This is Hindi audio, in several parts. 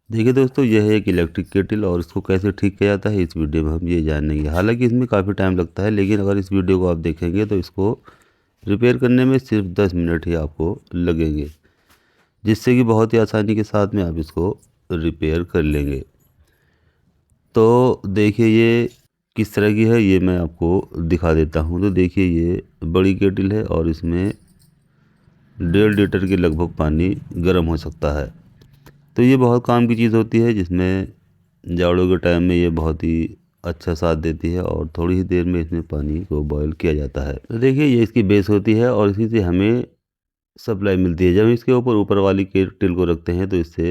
देखिए दोस्तों, यह है एक इलेक्ट्रिक केटल और इसको कैसे ठीक किया जाता है इस वीडियो में हम ये जानेंगे। हालांकि इसमें काफ़ी टाइम लगता है, लेकिन अगर इस वीडियो को आप देखेंगे तो इसको रिपेयर करने में सिर्फ 10 मिनट ही आपको लगेंगे, जिससे कि बहुत ही आसानी के साथ में आप इसको रिपेयर कर लेंगे। तो देखिए ये किस तरह की है ये मैं आपको दिखा देता हूँ। तो देखिए ये बड़ी केटल है और इसमें 1.5 लीटर के लगभग पानी गर्म हो सकता है। तो ये बहुत काम की चीज़ होती है, जिसमें जाड़ों के टाइम में ये बहुत ही अच्छा साथ देती है और थोड़ी ही देर में इसमें पानी को बॉयल किया जाता है। तो देखिए ये इसकी बेस होती है और इसी से हमें सप्लाई मिलती है। जब हम इसके ऊपर ऊपर वाली केटल को रखते हैं तो इससे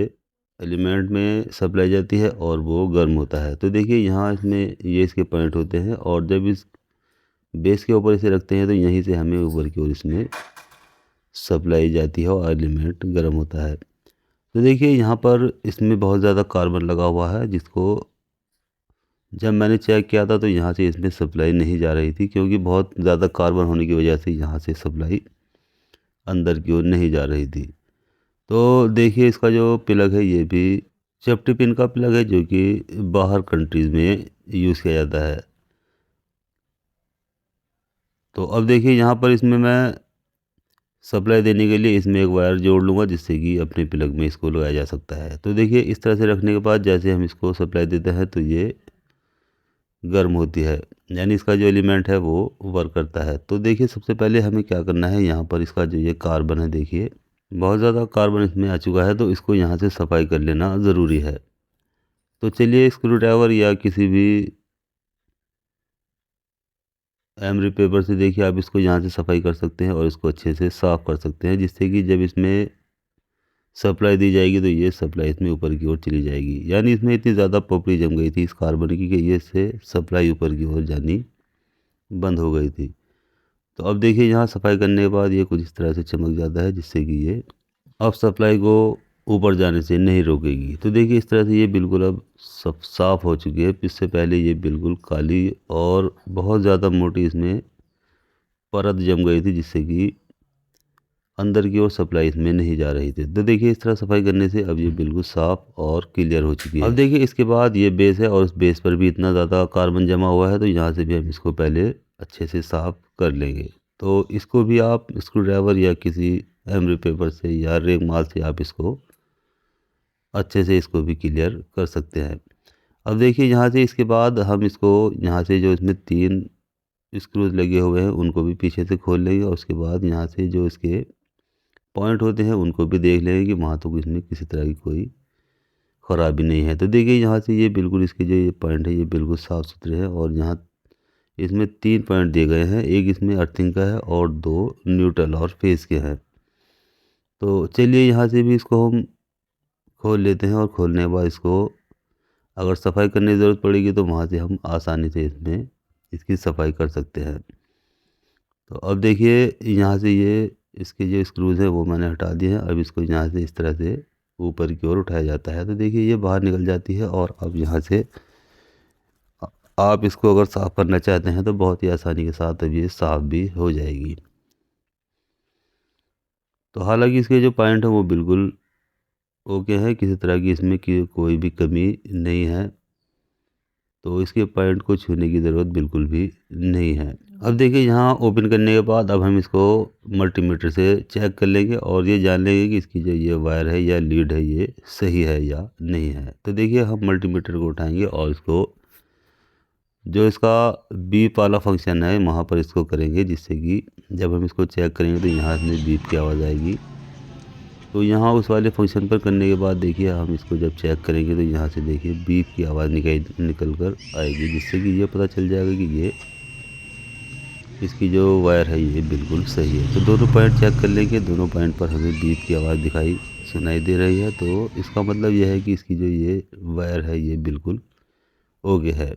एलिमेंट में सप्लाई जाती है और वो गर्म होता है। तो देखिए यहाँ इसमें ये इसके पॉइंट होते हैं और जब इस बेस के ऊपर इसे रखते हैं तो यहीं से हमें ऊपर की ओर इसमें सप्लाई जाती है और एलिमेंट गर्म होता है। तो देखिए यहाँ पर इसमें बहुत ज़्यादा कार्बन लगा हुआ है, जिसको जब मैंने चेक किया था तो यहाँ से इसमें सप्लाई नहीं जा रही थी, क्योंकि बहुत ज़्यादा कार्बन होने की वजह से यहाँ से सप्लाई अंदर की ओर नहीं जा रही थी। तो देखिए इसका जो प्लग है ये भी सेफ्टी पिन का प्लग है, जो कि बाहर कंट्रीज़ में यूज़ किया जाता है। तो अब देखिए यहाँ पर इसमें मैं सप्लाई देने के लिए इसमें एक वायर जोड़ लूँगा, जिससे कि अपने प्लग में इसको लगाया जा सकता है। तो देखिए इस तरह से रखने के बाद जैसे हम इसको सप्लाई देते हैं तो ये गर्म होती है, यानी इसका जो एलिमेंट है वो वर्क करता है। तो देखिए सबसे पहले हमें क्या करना है, यहाँ पर इसका जो ये कार्बन है, देखिए बहुत ज़्यादा कार्बन इसमें आ चुका है, तो इसको यहाँ से सफाई कर लेना ज़रूरी है। तो चलिए स्क्रू ड्राइवर या किसी भी एमरी पेपर से देखिए आप इसको यहाँ से सफाई कर सकते हैं और इसको अच्छे से साफ़ कर सकते हैं, जिससे कि जब इसमें सप्लाई दी जाएगी तो ये सप्लाई इसमें ऊपर की ओर चली जाएगी। यानी इसमें इतनी ज़्यादा पपड़ी जम गई थी इस कार्बन की कि ये से सप्लाई ऊपर की ओर जानी बंद हो गई थी। तो अब देखिए यहाँ सफाई करने के बाद ये कुछ इस तरह से चमक जाता है, जिससे कि ये अब सप्लाई को ऊपर जाने से नहीं रोकेगी। तो देखिए इस तरह से ये बिल्कुल अब सब साफ़ हो चुकी है। इससे पहले ये बिल्कुल काली और बहुत ज़्यादा मोटी इसमें परत जम गई थी, जिससे कि अंदर की ओर सप्लाई इसमें नहीं जा रही थी। तो देखिए इस तरह सफाई करने से अब ये बिल्कुल साफ़ और क्लियर हो चुकी है। अब देखिए इसके बाद ये बेस है और उस बेस पर भी इतना ज़्यादा कार्बन जमा हुआ है, तो यहाँ से भी हम इसको पहले अच्छे से साफ़ कर लेंगे। तो इसको भी आप स्क्रू ड्राइवर या किसी एमरी पेपर से या रेग माल से आप इसको अच्छे से इसको भी क्लियर कर सकते हैं। अब देखिए यहाँ से इसके बाद हम इसको यहाँ से जो इसमें 3 स्क्रूज लगे हुए हैं उनको भी पीछे से खोल लेंगे और उसके बाद यहाँ से जो इसके पॉइंट होते हैं उनको भी देख लेंगे कि वहाँ तो इसमें किसी तरह की कोई ख़राबी नहीं है। तो देखिए यहाँ से ये बिल्कुल इसके जो ये पॉइंट है ये बिल्कुल साफ़ सुथरे हैं और यहाँ इसमें 3 पॉइंट दिए गए हैं, एक इसमें अर्थिंग का है और 2 न्यूट्रल और फेस के हैं। तो चलिए यहाँ से भी इसको हम खोल लेते हैं और खोलने के बाद इसको अगर सफाई करने की ज़रूरत पड़ेगी तो वहाँ से हम आसानी से इसमें इसकी सफाई कर सकते हैं। तो अब देखिए यहाँ से ये इसके जो स्क्रूज़ हैं वो मैंने हटा दिए हैं। अब इसको यहाँ से इस तरह से ऊपर की ओर उठाया जाता है, तो देखिए ये बाहर निकल जाती है और अब यहाँ से आप इसको अगर साफ़ करना चाहते हैं तो बहुत ही आसानी के साथ अब ये साफ़ भी हो जाएगी। तो हालांकि इसके जो पॉइंट है वो बिल्कुल ओके है, किसी तरह की इसमें की कोई भी कमी नहीं है, तो इसके पॉइंट को छूने की ज़रूरत बिल्कुल भी नहीं है। अब देखिए यहाँ ओपन करने के बाद अब हम इसको मल्टीमीटर से चेक कर लेंगे और ये जान लेंगे कि इसकी जो ये वायर है या लीड है ये सही है या नहीं है। तो देखिए हम मल्टीमीटर को उठाएंगे और इसको जो इसका बीप वाला फंक्शन है वहाँ पर इसको करेंगे, जिससे कि जब हम इसको चेक करेंगे तो यहाँ से बीप की आवाज़ आएगी। तो यहाँ उस वाले फंक्शन पर करने के बाद देखिए हम इसको जब चेक करेंगे तो यहाँ से देखिए बीप की आवाज़ निकल कर आएगी, जिससे कि ये पता चल जाएगा कि ये इसकी जो वायर है ये बिल्कुल सही है। तो दोनों पॉइंट चेक कर लेंगे, दोनों पॉइंट पर हमें बीप की आवाज़ सुनाई दे रही है, तो इसका मतलब यह है कि इसकी जो ये वायर है ये बिल्कुल ओके है।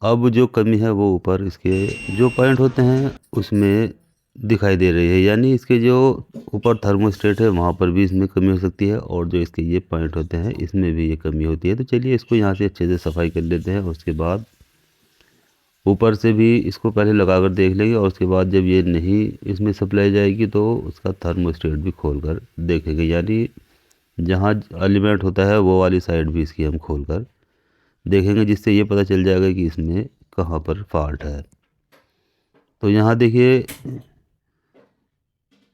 अब जो कमी है वो ऊपर इसके जो पॉइंट होते हैं उसमें दिखाई दे रही है, यानी इसके जो ऊपर थर्मोस्टेट है वहाँ पर भी इसमें कमी हो सकती है और जो इसके ये पॉइंट होते हैं इसमें भी ये कमी होती है। तो चलिए इसको यहाँ से अच्छे से सफाई कर लेते हैं, उसके बाद ऊपर से भी इसको पहले लगा कर देख लेंगे और उसके बाद जब ये नहीं इसमें सप्लाई जाएगी तो उसका थर्मोस्टेट भी खोल कर देखेंगे, यानी जहाँ एलिमेंट होता है वो वाली साइड भी इसकी हम खोल कर देखेंगे, जिससे ये पता चल जाएगा कि इसमें कहाँ पर फॉल्ट है। तो यहाँ देखिए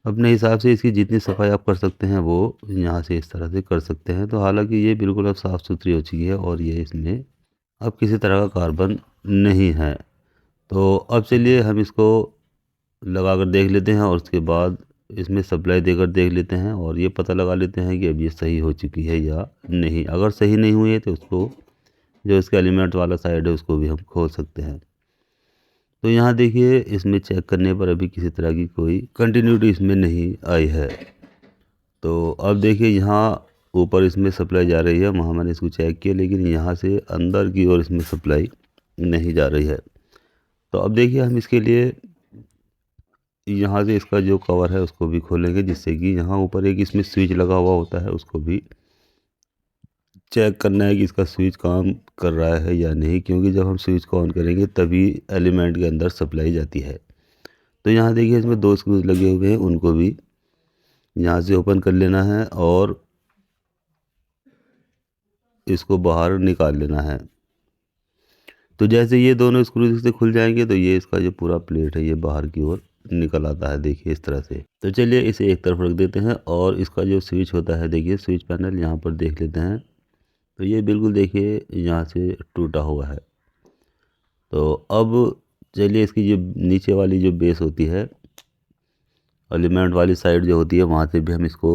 अपने हिसाब से इसकी जितनी सफाई आप कर सकते हैं वो यहाँ से इस तरह से कर सकते हैं। तो हालांकि ये बिल्कुल अब साफ़ सुथरी हो चुकी है और ये इसमें अब किसी तरह का कार्बन नहीं है। तो अब चलिए हम इसको लगा कर देख लेते हैं और उसके बाद इसमें सप्लाई देकर देख लेते हैं और ये पता लगा लेते हैं कि अब ये सही हो चुकी है या नहीं। अगर सही नहीं हुई है तो उसको जो इसका एलिमेंट वाला साइड है उसको भी हम खोल सकते हैं। तो यहाँ देखिए इसमें चेक करने पर अभी किसी तरह की कोई कंटिन्यूटी इसमें नहीं आई है। तो अब देखिए यहाँ ऊपर इसमें सप्लाई जा रही है, वहाँ मैंने इसको चेक किया, लेकिन यहाँ से अंदर की ओर इसमें सप्लाई नहीं जा रही है। तो अब देखिए हम इसके लिए यहाँ से इसका जो कवर है उसको भी खोलेंगे, जिससे कि यहाँ ऊपर एक इसमें स्विच लगा हुआ होता है उसको भी चेक करना है कि इसका स्विच काम कर रहा है या नहीं, क्योंकि जब हम स्विच को ऑन करेंगे तभी एलिमेंट के अंदर सप्लाई जाती है। तो यहाँ देखिए इसमें 2 स्क्रूज लगे हुए हैं, उनको भी यहाँ से ओपन कर लेना है और इसको बाहर निकाल लेना है। तो जैसे ये दोनों स्क्रूज से खुल जाएंगे तो ये इसका जो पूरा प्लेट है ये बाहर की ओर निकल आता है, देखिए इस तरह से। तो चलिए इसे एक तरफ रख देते हैं और इसका जो स्विच होता है देखिए स्विच पैनल यहाँ पर देख लेते हैं। तो ये बिल्कुल देखिए यहाँ से टूटा हुआ है। तो अब चलिए इसकी जो नीचे वाली जो बेस होती है एलिमेंट वाली साइड जो होती है वहाँ से भी हम इसको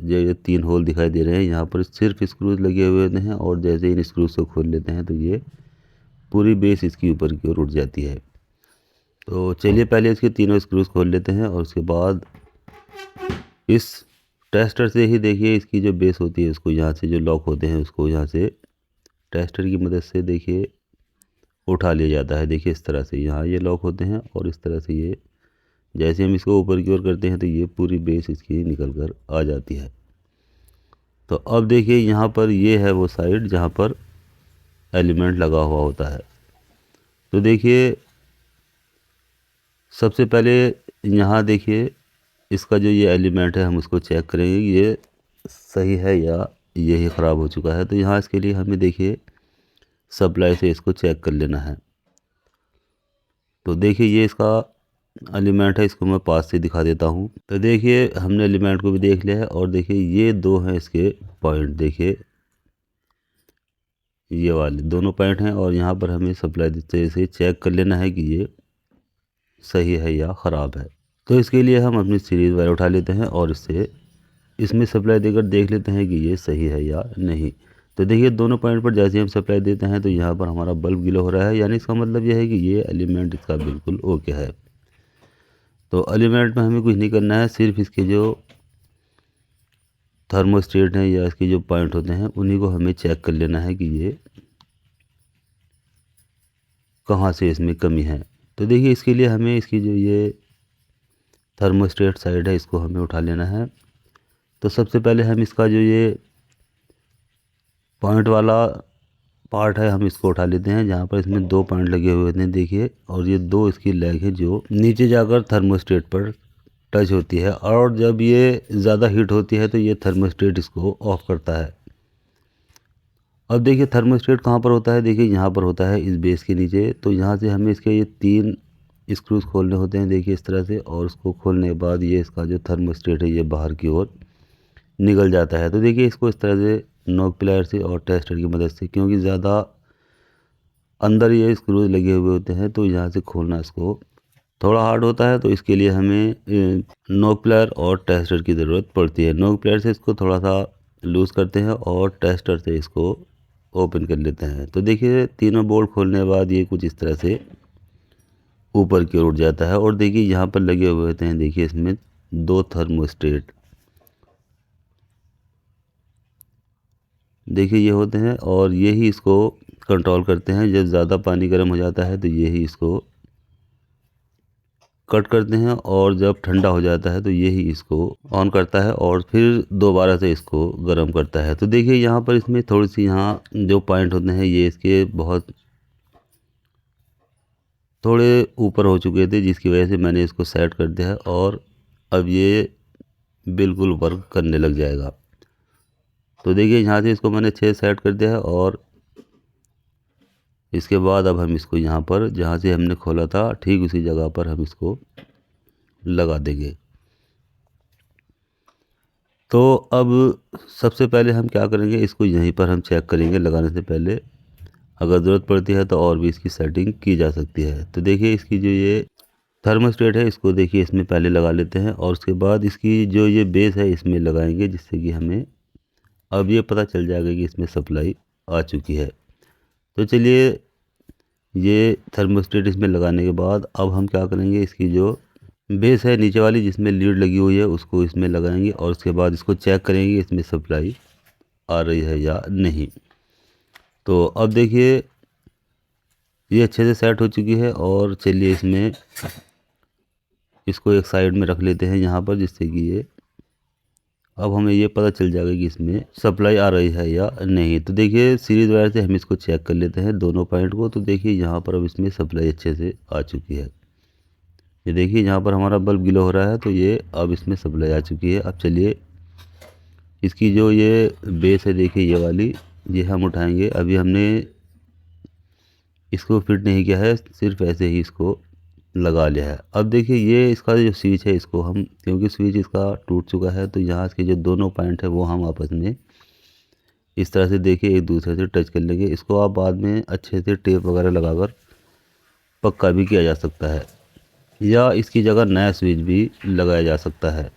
जो 3 होल दिखाई दे रहे हैं यहाँ पर सिर्फ स्क्रूज लगे हुए होते हैं और जैसे इन स्क्रूज को खोल लेते हैं तो ये पूरी बेस इसकी ऊपर की ओर उठ जाती है। तो चलिए पहले इसके तीनों स्क्रूज खोल लेते हैं और उसके बाद इस टेस्टर से ही देखिए इसकी जो बेस होती है उसको यहाँ से जो लॉक होते हैं उसको यहाँ से टेस्टर की मदद से देखिए उठा लिया जाता है। देखिए इस तरह से यहाँ ये लॉक होते हैं और इस तरह से ये जैसे हम इसको ऊपर की ओर करते हैं तो ये पूरी बेस इसकी निकल कर आ जाती है। तो अब देखिए यहाँ पर ये है वो साइड जहाँ पर एलिमेंट लगा हुआ होता है। तो देखिए सबसे पहले यहाँ देखिए इसका जो ये एलिमेंट है हम उसको चेक करेंगे ये सही है या यही ख़राब हो चुका है। तो यहाँ इसके लिए हमें देखिए सप्लाई से इसको चेक कर लेना है। तो देखिए ये इसका एलिमेंट है, इसको मैं पास से दिखा देता हूँ। तो देखिए हमने एलिमेंट को भी देख लिया है और देखिए ये 2 हैं इसके पॉइंट, देखिए ये वाले दोनों पॉइंट हैं और यहाँ पर हमें सप्लाई से चेक कर लेना है कि ये सही है या ख़राब है। तो इसके लिए हम अपनी सीरीज़ वायर उठा लेते हैं और इसमें सप्लाई देकर देख लेते हैं कि ये सही है या नहीं। तो देखिए दोनों पॉइंट पर जैसे हम सप्लाई देते हैं तो यहाँ पर हमारा बल्ब गीला हो रहा है, यानी इसका मतलब यह है कि ये एलिमेंट इसका बिल्कुल ओके है। तो एलिमेंट में हमें कुछ नहीं करना है, सिर्फ इसके जो थर्मोस्टेट हैं या इसके जो पॉइंट होते हैं उन्हीं को हमें चेक कर लेना है कि ये कहाँ से इसमें कमी है। तो देखिए इसके लिए हमें इसकी जो ये थर्मोस्टेट साइड है इसको हमें उठा लेना है। तो सबसे पहले हम इसका जो ये पॉइंट वाला पार्ट है हम इसको उठा लेते हैं, जहाँ पर इसमें 2 पॉइंट लगे हुए होते हैं देखिए, और ये 2 इसकी लेग है जो नीचे जाकर थर्मोस्टेट पर टच होती है और जब ये ज़्यादा हीट होती है तो ये थर्मोस्टेट इसको ऑफ करता है। अब देखिए थर्मोस्टेट कहाँ पर होता है, देखिए यहाँ पर होता है इस बेस के नीचे। तो यहाँ से हमें इसके ये 3 स्क्रूज खोलने होते हैं देखिए इस तरह से, और उसको खोलने के बाद ये इसका जो थर्मोस्टेट है ये बाहर की ओर निकल जाता है। तो देखिए इसको इस तरह से नोक प्लायर से और टेस्टर की मदद से, क्योंकि ज़्यादा अंदर ये स्क्रूज लगे हुए होते हैं तो यहाँ से खोलना इसको थोड़ा हार्ड होता है। तो इसके लिए हमें नोक प्लायर और टेस्टर की ज़रूरत पड़ती है। नोक प्लायर से इसको थोड़ा सा लूज़ करते हैं और टेस्टर से इसको ओपन कर लेते हैं। तो देखिए तीनों बोल्ट खोलने के बाद ये कुछ इस तरह से ऊपर की ओर उठ जाता है और देखिए यहाँ पर लगे हुए होते हैं, देखिए इसमें 2 थर्मोस्टेट देखिए ये होते हैं और यही इसको कंट्रोल करते हैं। जब ज़्यादा पानी गर्म हो जाता है तो यही इसको कट करते हैं और जब ठंडा हो जाता है तो यही इसको ऑन करता है और फिर दोबारा से इसको गर्म करता है। तो देखिए यहाँ पर इसमें थोड़ी सी यहाँ जो पॉइंट होते हैं ये इसके बहुत थोड़े ऊपर हो चुके थे, जिसकी वजह से मैंने इसको सेट कर दिया है और अब ये बिल्कुल वर्क करने लग जाएगा। तो देखिए यहाँ से इसको मैंने 6 सेट कर दिया है और इसके बाद अब हम इसको यहाँ पर जहाँ से हमने खोला था ठीक उसी जगह पर हम इसको लगा देंगे। तो अब सबसे पहले हम क्या करेंगे, इसको यहीं पर हम चेक करेंगे लगाने से पहले। अगर ज़रूरत पड़ती है तो और भी इसकी सेटिंग की जा सकती है। तो देखिए इसकी जो ये थर्मोस्टेट है इसको देखिए इसमें पहले लगा लेते हैं और उसके बाद इसकी जो ये बेस है इसमें लगाएंगे, जिससे कि हमें अब ये पता चल जाएगा कि इसमें सप्लाई आ चुकी है। तो चलिए ये थर्मोस्टेट इसमें लगाने के बाद अब हम क्या करेंगे, इसकी जो बेस है नीचे वाली जिसमें लीड लगी हुई है उसको इसमें लगाएंगे और उसके बाद इसको चेक करेंगे इसमें सप्लाई आ रही है या नहीं। तो अब देखिए ये अच्छे से सेट हो चुकी है और चलिए इसमें इसको एक साइड में रख लेते हैं यहाँ पर, जिससे कि ये अब हमें ये पता चल जाएगा कि इसमें सप्लाई आ रही है या नहीं। तो देखिए सीरीज वायर से हम इसको चेक कर लेते हैं दोनों पॉइंट को। तो देखिए यहाँ पर अब इसमें सप्लाई अच्छे से आ चुकी है। ये देखिए यहाँ पर हमारा बल्ब ग्लो हो रहा है, तो ये अब इसमें सप्लाई आ चुकी है। अब चलिए इसकी जो ये बेस है देखिए ये वाली, ये हम उठाएंगे। अभी हमने इसको फिट नहीं किया है, सिर्फ ऐसे ही इसको लगा लिया है। अब देखिए ये इसका जो स्विच है इसको हम, क्योंकि स्विच इसका टूट चुका है तो यहाँ के जो दोनों पॉइंट है वो हम आपस में इस तरह से देखिए एक दूसरे से टच कर लेंगे। इसको आप बाद में अच्छे से टेप वगैरह लगाकर पक्का भी किया जा सकता है या इसकी जगह नया स्विच भी लगाया जा सकता है।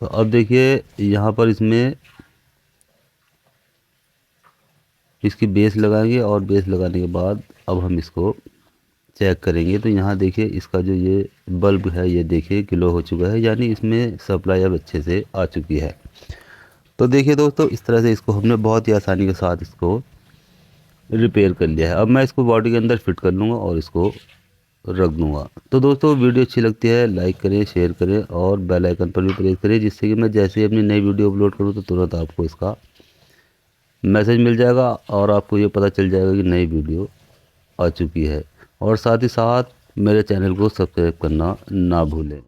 तो अब देखिए यहाँ पर इसमें इसकी बेस लगाएंगे और बेस लगाने के बाद अब हम इसको चेक करेंगे। तो यहाँ देखिए इसका जो ये बल्ब है ये देखिए ग्लो हो चुका है, यानी इसमें सप्लाई अब अच्छे से आ चुकी है। तो देखिए दोस्तों इस तरह से इसको हमने बहुत ही आसानी के साथ इसको रिपेयर कर लिया है। अब मैं इसको बॉडी के अंदर फिट कर लूँगा और इसको रख दूँगा। तो दोस्तों वीडियो अच्छी लगती है लाइक करें, शेयर करें और बेल आइकन पर भी प्रेस करें, जिससे कि मैं जैसे ही अपनी नई वीडियो अपलोड करूँ तो तुरंत आपको इसका मैसेज मिल जाएगा और आपको ये पता चल जाएगा कि नई वीडियो आ चुकी है। और साथ ही साथ मेरे चैनल को सब्सक्राइब करना ना भूलें।